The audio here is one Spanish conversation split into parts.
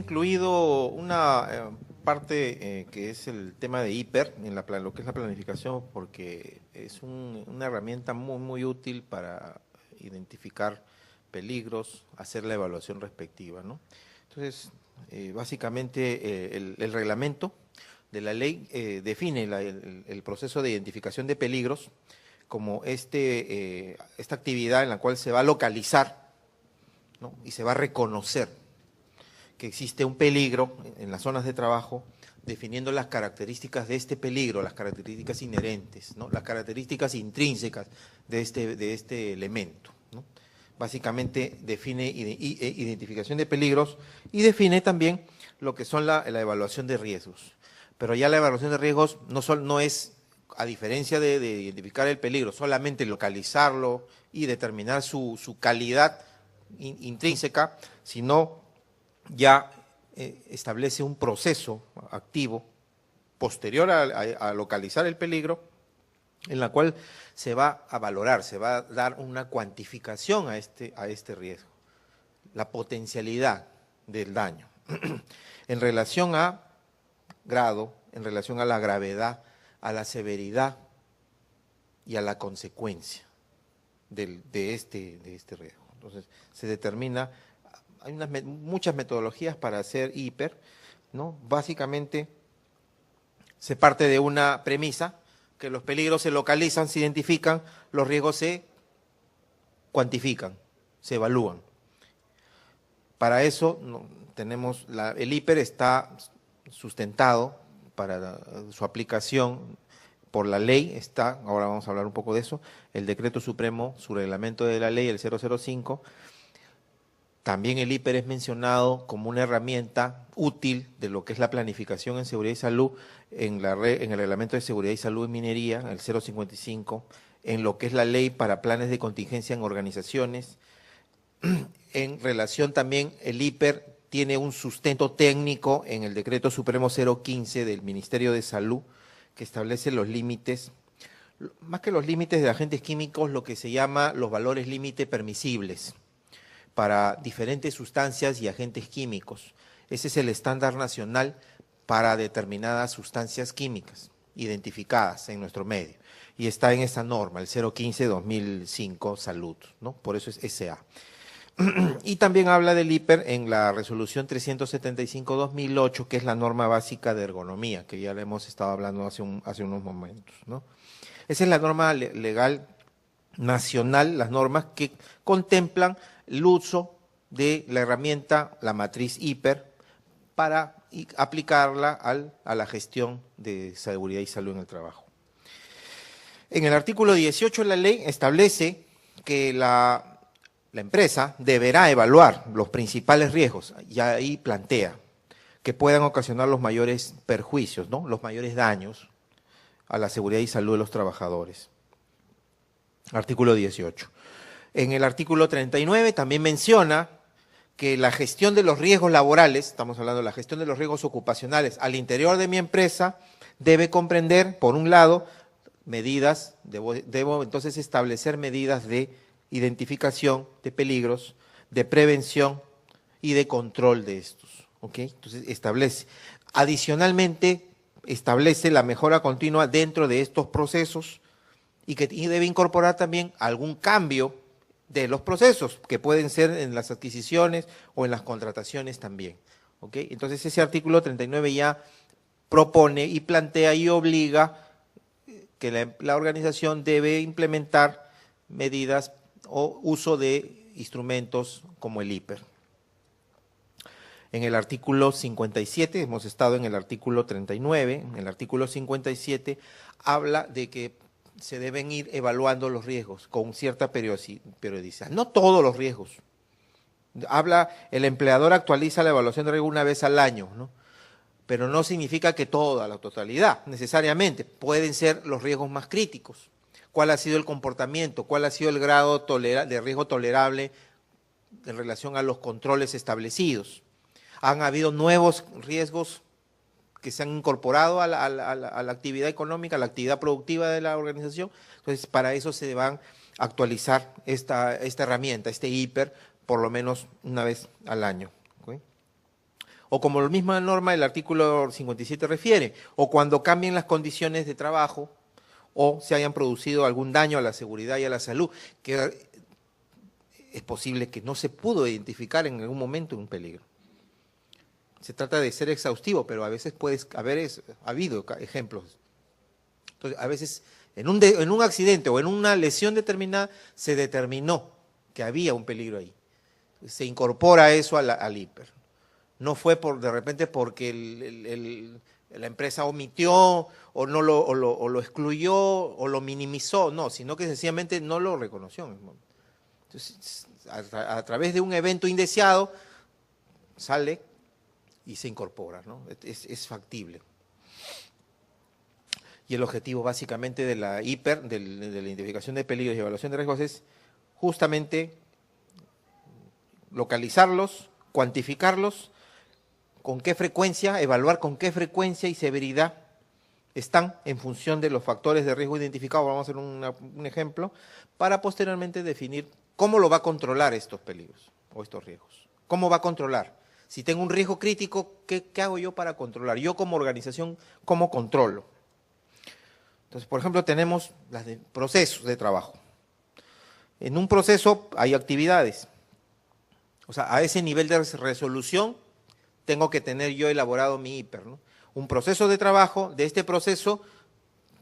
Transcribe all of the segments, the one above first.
incluido una parte que es el tema de hiper, en lo que es la planificación, porque es una herramienta muy útil para identificar peligros, hacer la evaluación respectiva, ¿no? Entonces, básicamente el reglamento de la ley define el proceso de identificación de peligros como esta actividad en la cual se va a localizar, ¿no? Y se va a reconocer que existe un peligro en las zonas de trabajo, definiendo las características de este peligro, las características inherentes, ¿no? Las características intrínsecas de este elemento, ¿no? Básicamente define identificación de peligros y define también lo que son la evaluación de riesgos. Pero ya la evaluación de riesgos no es, a diferencia de identificar el peligro, solamente localizarlo y determinar su calidad intrínseca, sino ya establece un proceso activo posterior a localizar el peligro, en la cual se va a valorar, se va a dar una cuantificación a este riesgo, la potencialidad del daño, en relación a grado, en relación a la gravedad, a la severidad y a la consecuencia de este riesgo. Entonces, se determina. Hay muchas metodologías para hacer hiper, ¿no? Básicamente se parte de una premisa, que los peligros se localizan, se identifican, los riesgos se cuantifican, se evalúan. Para eso tenemos el hiper está sustentado para su aplicación por la ley, ahora vamos a hablar un poco de eso, el Decreto Supremo, su reglamento de la ley, el 005. También el hiper es mencionado como una herramienta útil de lo que es la planificación en seguridad y salud en el reglamento de seguridad y salud en minería, el 055, en lo que es la ley para planes de contingencia en organizaciones. En relación también, el hiper tiene un sustento técnico en el Decreto Supremo 015 del Ministerio de Salud, que establece los límites, más que los límites de agentes químicos, lo que se llama los valores límite permisibles para diferentes sustancias y agentes químicos. Ese es el estándar nacional para determinadas sustancias químicas identificadas en nuestro medio. Y está en esa norma, el 015-2005 Salud, ¿no? Por eso es SA. Y también habla del hiper en la resolución 375-2008, que es la norma básica de ergonomía, que ya le hemos estado hablando hace unos momentos, ¿no? Esa es la norma legal nacional, las normas que contemplan el uso de la herramienta, la matriz hiper, para aplicarla a la gestión de seguridad y salud en el trabajo. En el artículo 18 de la ley establece que la empresa deberá evaluar los principales riesgos, y ahí plantea que puedan ocasionar los mayores perjuicios, ¿no? Los mayores daños a la seguridad y salud de los trabajadores. Artículo 18. En el artículo 39 también menciona que la gestión de los riesgos laborales, estamos hablando de la gestión de los riesgos ocupacionales al interior de mi empresa, debe comprender, por un lado, medidas, debo entonces establecer medidas de identificación de peligros, de prevención y de control de estos, ¿ok? Entonces establece. Adicionalmente, establece la mejora continua dentro de estos procesos y debe incorporar también algún cambio de los procesos, que pueden ser en las adquisiciones o en las contrataciones también, ¿ok? Entonces ese artículo 39 ya propone y plantea y obliga que la organización debe implementar medidas o uso de instrumentos como el hiper. En el artículo 57, hemos estado en el artículo 39, en el artículo 57 habla de que se deben ir evaluando los riesgos con cierta periodicidad. No todos los riesgos. El empleador actualiza la evaluación de riesgo una vez al año, ¿no? Pero no significa que toda la totalidad, necesariamente. Pueden ser los riesgos más críticos. ¿Cuál ha sido el comportamiento? ¿Cuál ha sido el grado de riesgo tolerable en relación a los controles establecidos? ¿Han habido nuevos riesgos que se han incorporado a la actividad económica, a la actividad productiva de la organización? Entonces, para eso se van a actualizar esta herramienta, este hiper, por lo menos una vez al año, ¿okay? o como la misma norma del artículo 57 refiere, o cuando cambien las condiciones de trabajo o se hayan producido algún daño a la seguridad y a la salud, que es posible que no se pudo identificar en algún momento un peligro. Se trata de ser exhaustivo, pero a veces puede ha habido ejemplos. Entonces, a veces en un accidente o en una lesión determinada se determinó que había un peligro ahí. Se incorpora eso al hiper. No fue de repente porque la empresa omitió o lo excluyó o lo minimizó, no, sino que sencillamente no lo reconoció. Entonces, a través de un evento indeseado sale y se incorpora, ¿no? Es factible. Y el objetivo básicamente de la hiper, de la identificación de peligros y evaluación de riesgos, es justamente localizarlos, cuantificarlos, con qué frecuencia, evaluar con qué frecuencia y severidad están en función de los factores de riesgo identificados, vamos a hacer un ejemplo, para posteriormente definir cómo lo va a controlar estos peligros o estos riesgos. ¿Cómo va a controlar? Si tengo un riesgo crítico, ¿qué hago yo para controlar? Yo como organización, ¿cómo controlo? Entonces, por ejemplo, tenemos los procesos de trabajo. En un proceso hay actividades. O sea, a ese nivel de resolución tengo que tener yo elaborado mi hiper, ¿no? Un proceso de trabajo, de este proceso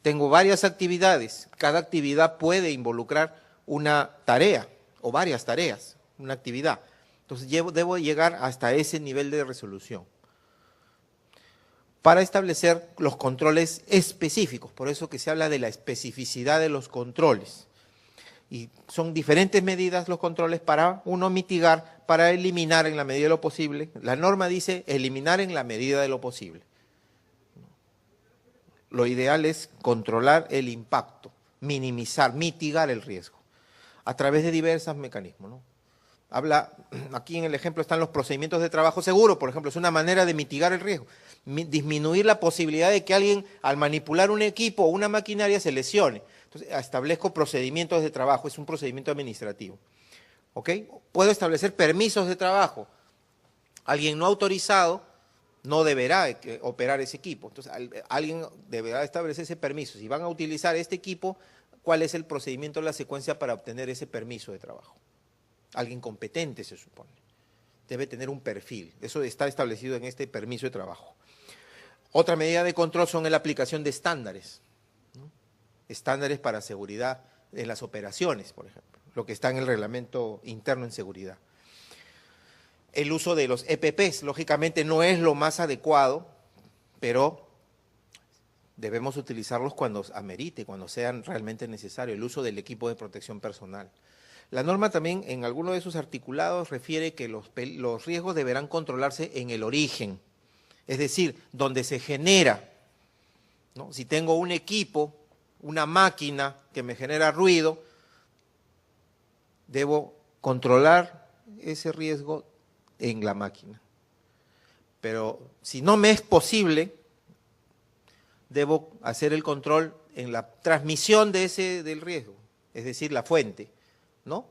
tengo varias actividades. Cada actividad puede involucrar una tarea o varias tareas, una actividad. Entonces debo llegar hasta ese nivel de resolución para establecer los controles específicos. Por eso que se habla de la especificidad de los controles. Y son diferentes medidas los controles para uno mitigar, para eliminar en la medida de lo posible. La norma dice eliminar en la medida de lo posible. Lo ideal es controlar el impacto, minimizar, mitigar el riesgo, a través de diversos mecanismos, ¿no? Habla, aquí en el ejemplo están los procedimientos de trabajo seguro, por ejemplo, es una manera de mitigar el riesgo, disminuir la posibilidad de que alguien al manipular un equipo o una maquinaria se lesione. Entonces, establezco procedimientos de trabajo, es un procedimiento administrativo. ¿Ok? Puedo establecer permisos de trabajo. Alguien no autorizado no deberá operar ese equipo. Entonces, alguien deberá establecer ese permiso. Si van a utilizar este equipo, ¿cuál es el procedimiento, la secuencia para obtener ese permiso de trabajo? Alguien competente, se supone. Debe tener un perfil. Eso está establecido en este permiso de trabajo. Otra medida de control son la aplicación de estándares, ¿no? Estándares para seguridad en las operaciones, por ejemplo, lo que está en el reglamento interno en seguridad. El uso de los EPPs, lógicamente, no es lo más adecuado, pero debemos utilizarlos cuando amerite, cuando sean realmente necesarios. El uso del equipo de protección personal. La norma también, en alguno de sus articulados, refiere que los riesgos deberán controlarse en el origen, es decir, donde se genera, ¿no? Si tengo un equipo, una máquina que me genera ruido, debo controlar ese riesgo en la máquina. Pero si no me es posible, debo hacer el control en la transmisión del riesgo, es decir, la fuente, ¿no?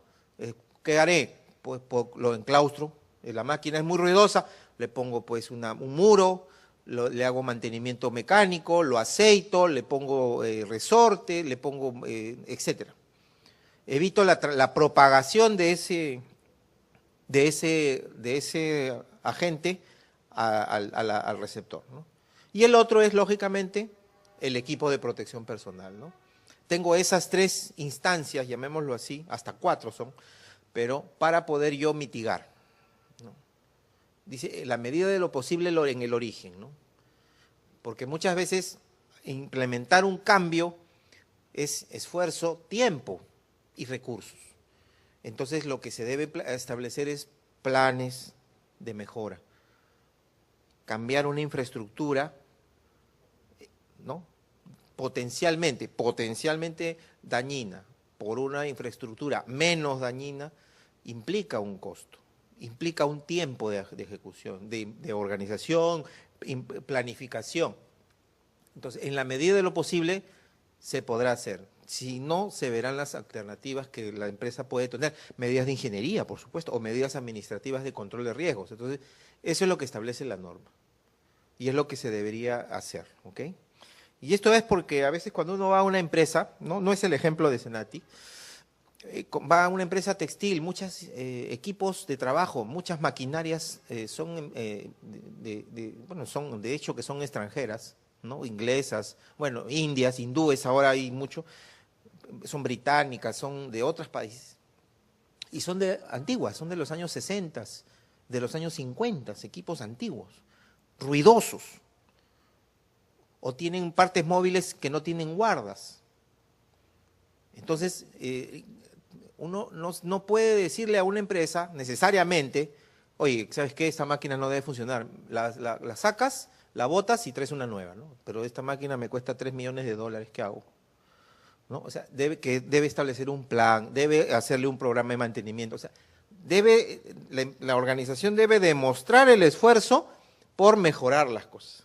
¿Qué haré? Pues lo enclaustro, la máquina es muy ruidosa, le pongo pues un muro, le hago mantenimiento mecánico, lo aceito, le pongo resorte, le pongo, etcétera. Evito la propagación de ese agente al receptor, ¿no? Y el otro es, lógicamente, el equipo de protección personal, ¿no? Tengo esas tres instancias, llamémoslo así, hasta 4 son, pero para poder yo mitigar, ¿no? Dice, la medida de lo posible en el origen, ¿no? Porque muchas veces implementar un cambio es esfuerzo, tiempo y recursos. Entonces lo que se debe establecer es planes de mejora. Cambiar una infraestructura, ¿no? Potencialmente dañina por una infraestructura menos dañina, implica un costo, implica un tiempo de ejecución, de organización, planificación. Entonces, en la medida de lo posible, se podrá hacer. Si no, se verán las alternativas que la empresa puede tener, medidas de ingeniería, por supuesto, o medidas administrativas de control de riesgos. Entonces, eso es lo que establece la norma y es lo que se debería hacer, ¿ok? Y esto es porque a veces cuando uno va a una empresa, no es el ejemplo de Senati, va a una empresa textil, muchos equipos de trabajo, muchas maquinarias son, bueno, son de hecho que son extranjeras, ¿no? Inglesas, bueno, indias, hindúes, ahora hay mucho, son británicas, son de otros países, y son de antiguas, son de los años 60, de los años 50, equipos antiguos, ruidosos, o tienen partes móviles que no tienen guardas. Entonces, uno no puede decirle a una empresa necesariamente, oye, ¿sabes qué? Esta máquina no debe funcionar. La sacas, la botas y traes una nueva, ¿no? Pero esta máquina me cuesta $3 millones, ¿qué hago? ¿No? O sea, debe establecer un plan, debe hacerle un programa de mantenimiento. O sea, la organización debe demostrar el esfuerzo por mejorar las cosas.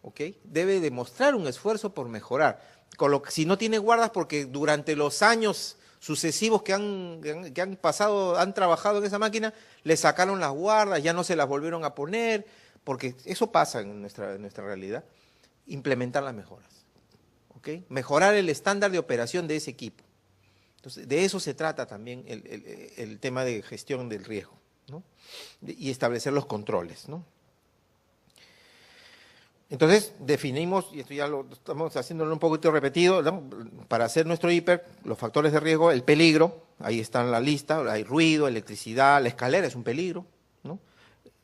¿Ok? Debe demostrar un esfuerzo por mejorar. Si no tiene guardas, porque durante los años sucesivos que han pasado, han trabajado en esa máquina, le sacaron las guardas, ya no se las volvieron a poner, porque eso pasa en nuestra realidad. Implementar las mejoras. ¿Okay? Mejorar el estándar de operación de ese equipo. Entonces, de eso se trata también el tema de gestión del riesgo, ¿no? Y establecer los controles, ¿no? Entonces, definimos, y esto ya lo estamos haciéndolo un poquito repetido, ¿no? Para hacer nuestro hiper, los factores de riesgo, el peligro, ahí está en la lista, hay ruido, electricidad, la escalera es un peligro, ¿no?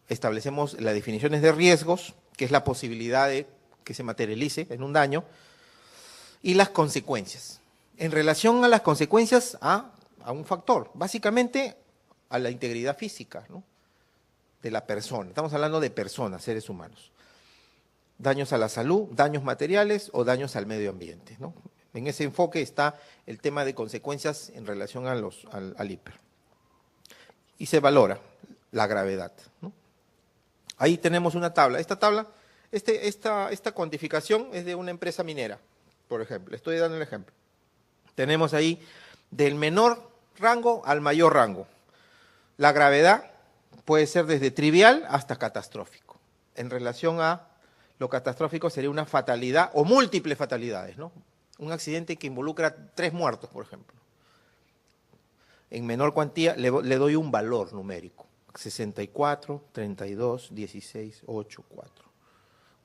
Establecemos las definiciones de riesgos, que es la posibilidad de que se materialice en un daño, y las consecuencias. En relación a las consecuencias, a un factor, básicamente a la integridad física, ¿no? De la persona. Estamos hablando de personas, seres humanos. Daños a la salud, daños materiales o daños al medio ambiente, ¿no? En ese enfoque está el tema de consecuencias en relación al hiper. Y se valora la gravedad, ¿no? Ahí tenemos una tabla. Esta tabla, esta cuantificación es de una empresa minera. Por ejemplo, estoy dando el ejemplo. Tenemos ahí del menor rango al mayor rango. La gravedad puede ser desde trivial hasta catastrófico. En relación a lo catastrófico sería una fatalidad o múltiples fatalidades, ¿no? Un accidente que involucra 3 muertos, por ejemplo. En menor cuantía le doy un valor numérico. 64, 32, 16, 8, 4.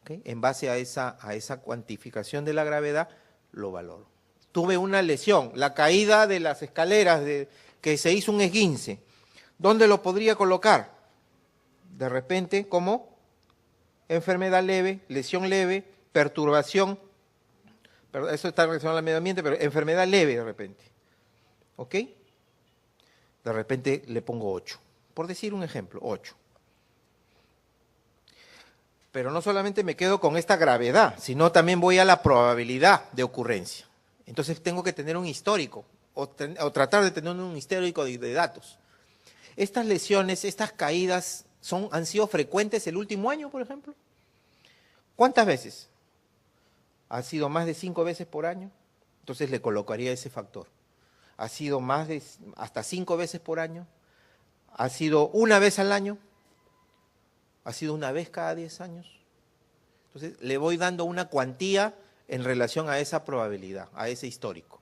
¿Okay? En base a esa cuantificación de la gravedad, lo valoro. Tuve una lesión, la caída de las escaleras, que se hizo un esguince. ¿Dónde lo podría colocar? De repente, como enfermedad leve, lesión leve, perturbación, eso está relacionado al medio ambiente, pero enfermedad leve de repente. ¿Ok? De repente le pongo 8. Por decir un ejemplo, 8. Pero no solamente me quedo con esta gravedad, sino también voy a la probabilidad de ocurrencia. Entonces tengo que tener un histórico, o tratar de tener un histórico de datos. Estas lesiones, estas caídas, ¿han sido frecuentes el último año, por ejemplo? ¿Cuántas veces? ¿Ha sido más de 5 veces por año? Entonces le colocaría ese factor. ¿Ha sido más de hasta 5 veces por año? ¿Ha sido una vez al año? ¿Ha sido una vez cada 10 años? Entonces le voy dando una cuantía en relación a esa probabilidad, a ese histórico.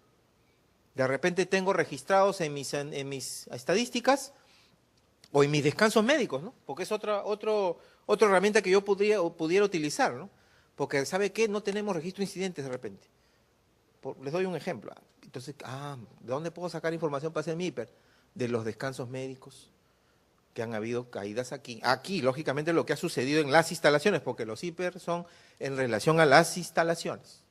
De repente tengo registrados en mis estadísticas o en mis descansos médicos, ¿no? Porque es otra herramienta que yo pudiera utilizar, ¿no? Porque, ¿sabe qué? No tenemos registro de incidentes de repente. Les doy un ejemplo. Entonces, ¿de dónde puedo sacar información para hacer mi hiper? De los descansos médicos, que han habido caídas aquí. Aquí, lógicamente, lo que ha sucedido en las instalaciones, porque los hiper son en relación a las instalaciones.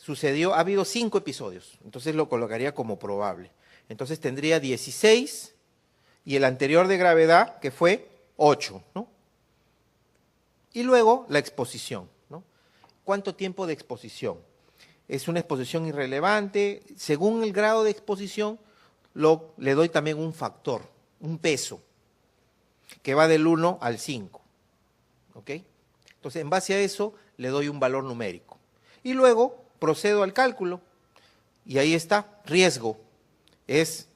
Ha habido 5 episodios, entonces lo colocaría como probable. Entonces tendría 16 y el anterior de gravedad, que fue 8, ¿no? Y luego la exposición, ¿no? ¿Cuánto tiempo de exposición? Es una exposición irrelevante. Según el grado de exposición, le doy también un factor, un peso, que va del 1 al 5. ¿Ok? Entonces, en base a eso, le doy un valor numérico. Y luego, procedo al cálculo y ahí está, riesgo. Es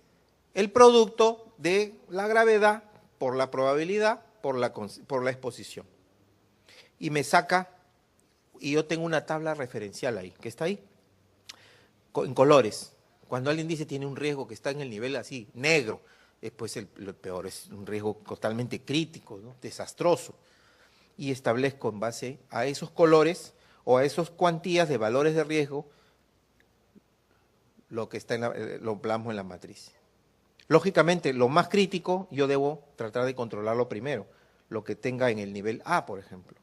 el producto de la gravedad por la probabilidad, por la exposición. Y me saca, y yo tengo una tabla referencial ahí, que está ahí, en colores. Cuando alguien dice tiene un riesgo que está en el nivel así, negro, pues lo peor, es un riesgo totalmente crítico, ¿no? Desastroso. Y establezco en base a esos colores o a esas cuantías de valores de riesgo lo que está lo plasmo en la matriz. Lógicamente, lo más crítico yo debo tratar de controlarlo primero, lo que tenga en el nivel A, por ejemplo,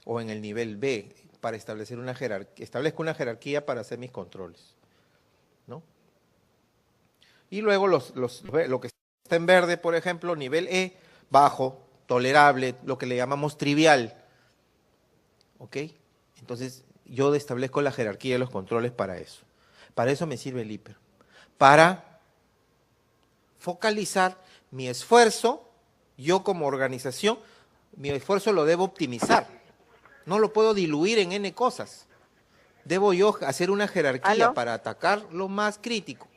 o en el nivel B, para establecer una jerarquía, establezco una jerarquía para hacer mis controles, ¿no? Y luego lo que está en verde, por ejemplo, nivel E, bajo, tolerable, lo que le llamamos trivial, ¿ok? Entonces, yo establezco la jerarquía de los controles para eso. Para eso me sirve el hiper. Para focalizar mi esfuerzo, yo como organización, mi esfuerzo lo debo optimizar. No lo puedo diluir en N cosas. Debo yo hacer una jerarquía ¿Aló? para atacar lo más crítico,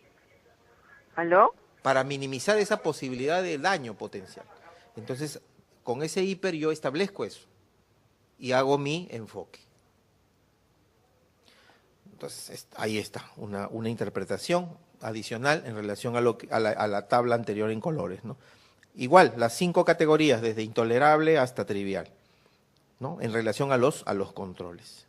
¿Aló? para minimizar esa posibilidad de daño potencial. Entonces, con ese hiper yo establezco eso y hago mi enfoque. Entonces, ahí está, una interpretación adicional en relación a la tabla anterior en colores, ¿no? Igual, las 5 categorías, desde intolerable hasta trivial, ¿no? En relación a los controles.